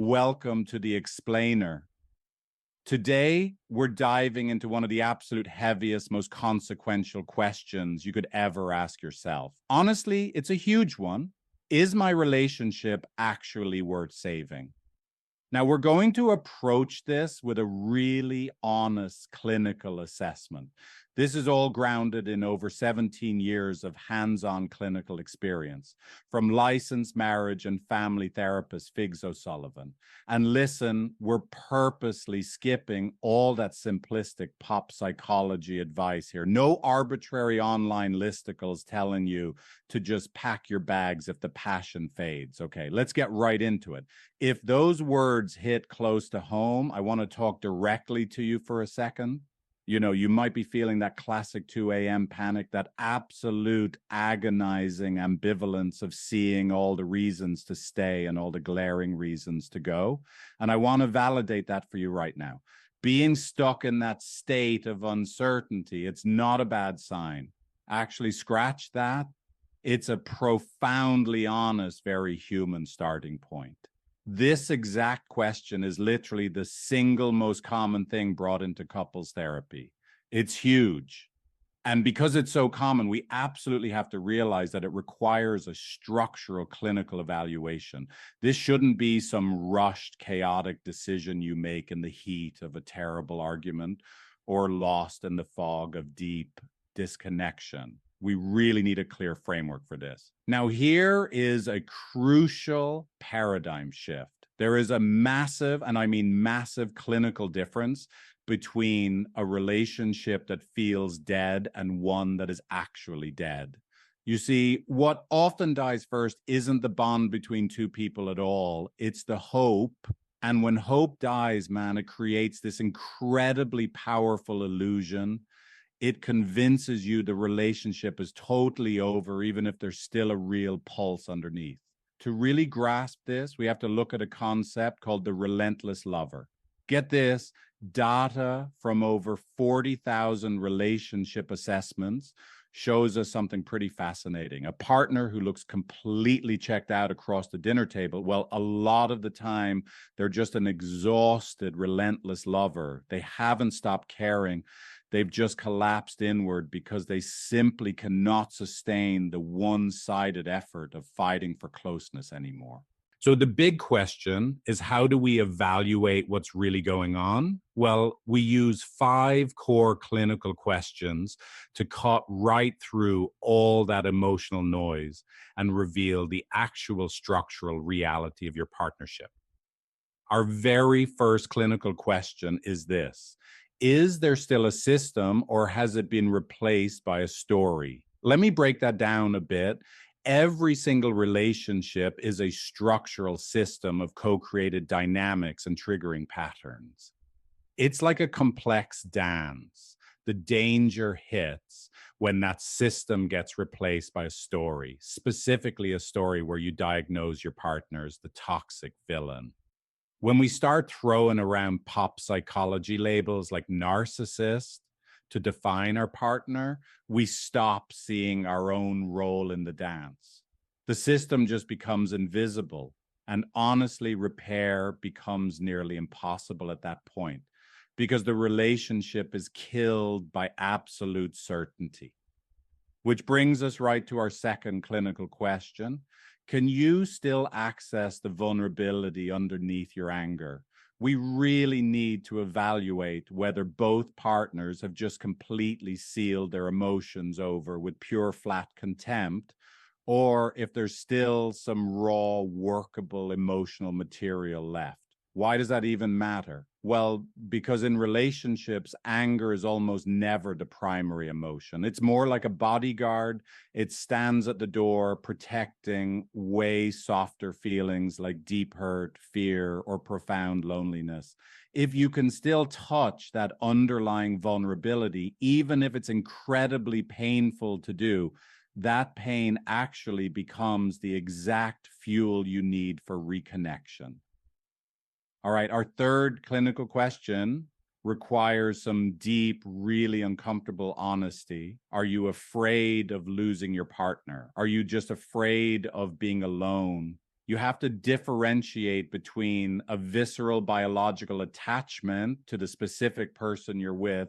Welcome to The Explainer. Today, we're diving into one of the absolute heaviest, most consequential questions you could ever ask yourself. Honestly, it's a huge one. Is my relationship actually worth saving? Now, we're going to approach this with a really honest clinical assessment. This is all grounded in over 17 years of hands-on clinical experience from licensed marriage and family therapist Figs O'Sullivan. And listen, we're purposely skipping all that simplistic pop psychology advice here. No arbitrary online listicles telling you to just pack your bags if the passion fades. Okay, let's get right into it. If those words hit close to home, I want to talk directly to you for a second. You might be feeling that classic 2 a.m. panic, that absolute agonizing ambivalence of seeing all the reasons to stay and all the glaring reasons to go. And I want to validate that for you right now. Being stuck in that state of uncertainty, it's not a bad sign. Actually, scratch that. It's a profoundly honest, very human starting point. This exact question is literally the single most common thing brought into couples therapy. It's huge. And because it's so common, we absolutely have to realize that it requires a structural clinical evaluation. This shouldn't be some rushed, chaotic decision you make in the heat of a terrible argument or lost in the fog of deep disconnection. We really need a clear framework for this. Now, here is a crucial paradigm shift. There is a massive, and I mean massive, clinical difference between a relationship that feels dead and one that is actually dead. You see, what often dies first isn't the bond between two people at all. It's the hope. And when hope dies, man, it creates this incredibly powerful illusion. It convinces you the relationship is totally over, even if there's still a real pulse underneath. To really grasp this, we have to look at a concept called the relentless lover. Get this, data from over 40,000 relationship assessments shows us something pretty fascinating. A partner who looks completely checked out across the dinner table, well, a lot of the time, they're just an exhausted, relentless lover. They haven't stopped caring. They've just collapsed inward because they simply cannot sustain the one-sided effort of fighting for closeness anymore. So the big question is, how do we evaluate what's really going on? Well, we use 5 core clinical questions to cut right through all that emotional noise and reveal the actual structural reality of your partnership. Our very first clinical question is this: is there still a system, or has it been replaced by a story? Let me break that down a bit. Every single relationship is a structural system of co-created dynamics and triggering patterns. It's like a complex dance. The danger hits when that system gets replaced by a story, specifically a story where you diagnose your partner as the toxic villain. When we start throwing around pop psychology labels like narcissist to define our partner, we stop seeing our own role in the dance. The system just becomes invisible, and honestly, repair becomes nearly impossible at that point because the relationship is killed by absolute certainty. Which brings us right to our second clinical question. Can you still access the vulnerability underneath your anger? We really need to evaluate whether both partners have just completely sealed their emotions over with pure flat contempt, or if there's still some raw, workable emotional material left. Why does that even matter? Well, because in relationships, anger is almost never the primary emotion. It's more like a bodyguard. It stands at the door protecting way softer feelings like deep hurt, fear, or profound loneliness. If you can still touch that underlying vulnerability, even if it's incredibly painful to do, that pain actually becomes the exact fuel you need for reconnection. All right, our third clinical question requires some deep, really uncomfortable honesty. Are you afraid of losing your partner? Are you just afraid of being alone? You have to differentiate between a visceral biological attachment to the specific person you're with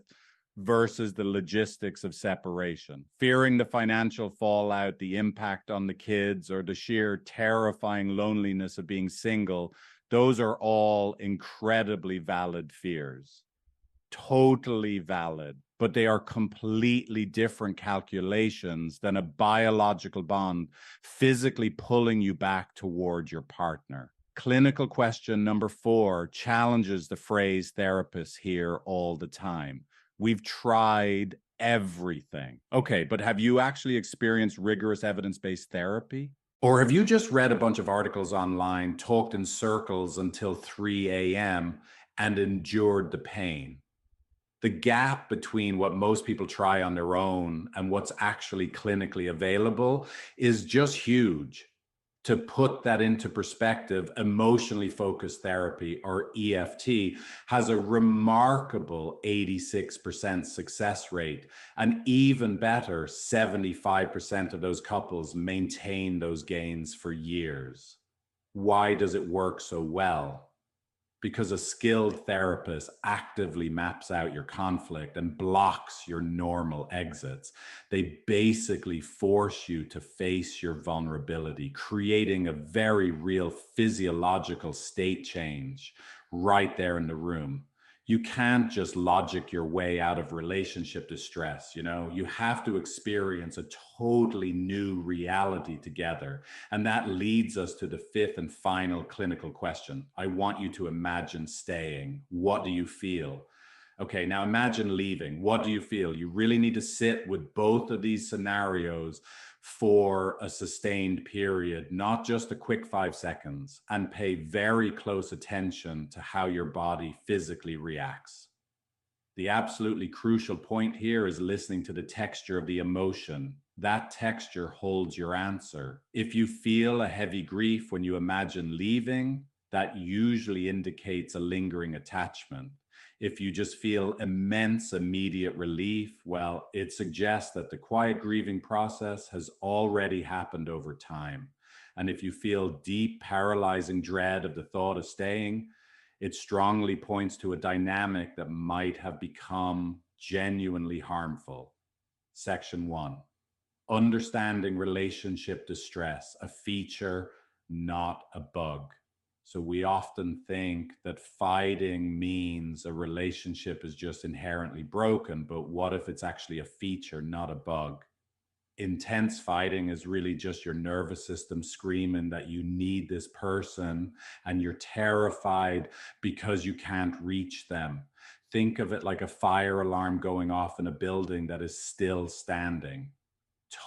versus the logistics of separation. Fearing the financial fallout, the impact on the kids, or the sheer terrifying loneliness of being single, those are all incredibly valid fears. Totally valid, but they are completely different calculations than a biological bond physically pulling you back toward your partner. Clinical question number 4 challenges the phrase therapists hear all the time. We've tried everything. Okay, but have you actually experienced rigorous evidence-based therapy? Or have you just read a bunch of articles online, talked in circles until 3 a.m., and endured the pain? The gap between what most people try on their own and what's actually clinically available is just huge. To put that into perspective, emotionally focused therapy, or EFT, has a remarkable 86% success rate. And even better, 75% of those couples maintain those gains for years. Why does it work so well? Because a skilled therapist actively maps out your conflict and blocks your normal exits. They basically force you to face your vulnerability, creating a very real physiological state change right there in the room. You can't just logic your way out of relationship distress. You have to experience a totally new reality together. And that leads us to the 5th and final clinical question. I want you to imagine staying. What do you feel? Okay, now imagine leaving. What do you feel? You really need to sit with both of these scenarios for a sustained period, not just a quick 5 seconds, and pay very close attention to how your body physically reacts. The absolutely crucial point here is listening to the texture of the emotion. That texture holds your answer. If you feel a heavy grief when you imagine leaving, that usually indicates a lingering attachment. If you just feel immense immediate relief, well, it suggests that the quiet grieving process has already happened over time. And if you feel deep, paralyzing dread of the thought of staying, it strongly points to a dynamic that might have become genuinely harmful. Section 1, understanding relationship distress, a feature, not a bug. So we often think that fighting means a relationship is just inherently broken, but what if it's actually a feature, not a bug? Intense fighting is really just your nervous system screaming that you need this person and you're terrified because you can't reach them. Think of it like a fire alarm going off in a building that is still standing.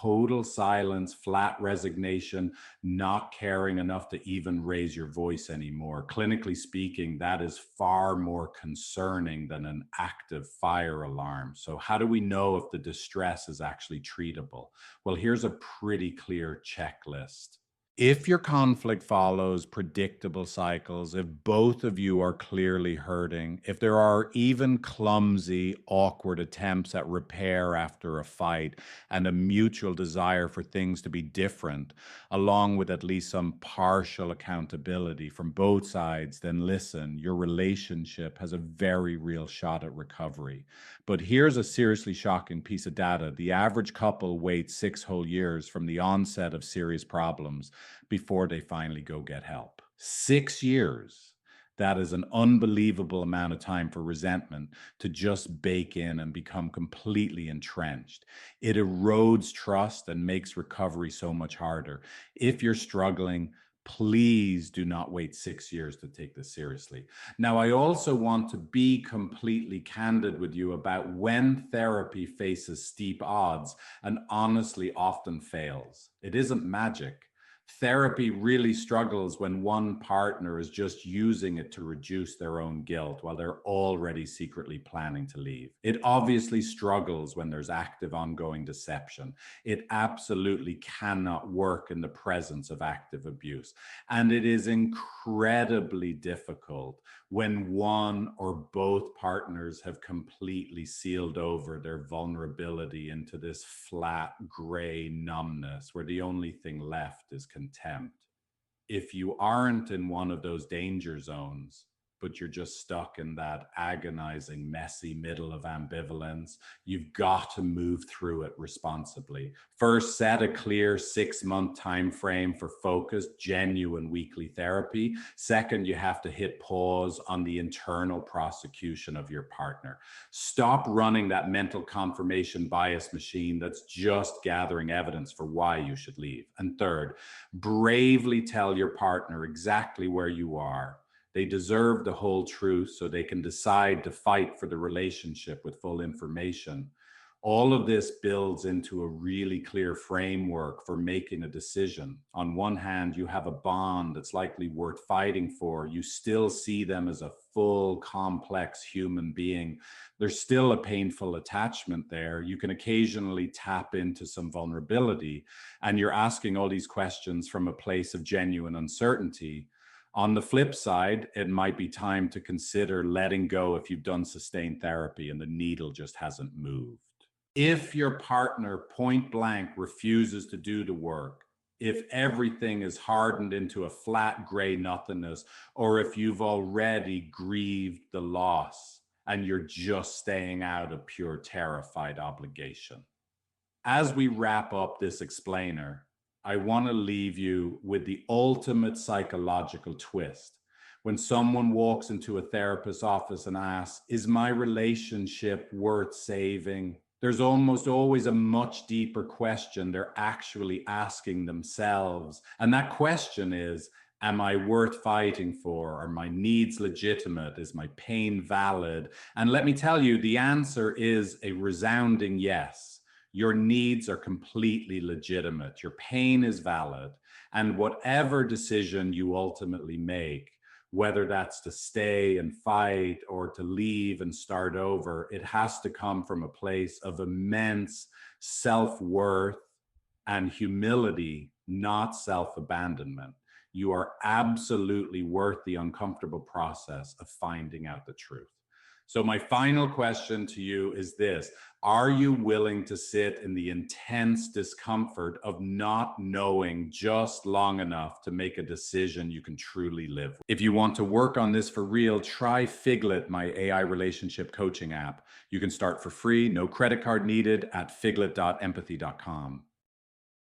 Total silence, flat resignation, not caring enough to even raise your voice anymore. Clinically speaking, that is far more concerning than an active fire alarm. So how do we know if the distress is actually treatable? Well, here's a pretty clear checklist. If your conflict follows predictable cycles, if both of you are clearly hurting, if there are even clumsy, awkward attempts at repair after a fight, and a mutual desire for things to be different, along with at least some partial accountability from both sides, then listen, your relationship has a very real shot at recovery. But here's a seriously shocking piece of data. The average couple waits 6 whole years from the onset of serious problems before they finally go get help. 6 years. That is an unbelievable amount of time for resentment to just bake in and become completely entrenched. It erodes trust and makes recovery so much harder. If you're struggling, please do not wait 6 years to take this seriously. Now, I also want to be completely candid with you about when therapy faces steep odds and honestly often fails. It isn't magic. Therapy really struggles when one partner is just using it to reduce their own guilt while they're already secretly planning to leave. It obviously struggles when there's active ongoing deception. It absolutely cannot work in the presence of active abuse. And it is incredibly difficult when one or both partners have completely sealed over their vulnerability into this flat, gray numbness where the only thing left is contempt. If you aren't in one of those danger zones, but you're just stuck in that agonizing, messy middle of ambivalence, you've got to move through it responsibly. First, set a clear 6-month time frame for focused, genuine weekly therapy. Second, you have to hit pause on the internal prosecution of your partner. Stop running that mental confirmation bias machine that's just gathering evidence for why you should leave. And third, bravely tell your partner exactly where you are. They deserve the whole truth so they can decide to fight for the relationship with full information. All of this builds into a really clear framework for making a decision. On one hand, you have a bond that's likely worth fighting for. You still see them as a full, complex human being. There's still a painful attachment there. You can occasionally tap into some vulnerability, and you're asking all these questions from a place of genuine uncertainty. On the flip side, it might be time to consider letting go if you've done sustained therapy and the needle just hasn't moved. If your partner point blank refuses to do the work, if everything is hardened into a flat gray nothingness, or if you've already grieved the loss and you're just staying out of pure terrified obligation. As we wrap up this explainer, I want to leave you with the ultimate psychological twist. When someone walks into a therapist's office and asks, "Is my relationship worth saving?" there's almost always a much deeper question they're actually asking themselves. And that question is, am I worth fighting for? Are my needs legitimate? Is my pain valid? And let me tell you, the answer is a resounding yes. Your needs are completely legitimate. Your pain is valid. And whatever decision you ultimately make, whether that's to stay and fight or to leave and start over, it has to come from a place of immense self-worth and humility, not self-abandonment. You are absolutely worth the uncomfortable process of finding out the truth. So my final question to you is this: are you willing to sit in the intense discomfort of not knowing just long enough to make a decision you can truly live with? If you want to work on this for real, try Figlet, my AI relationship coaching app. You can start for free, no credit card needed, at figlet.empathy.com.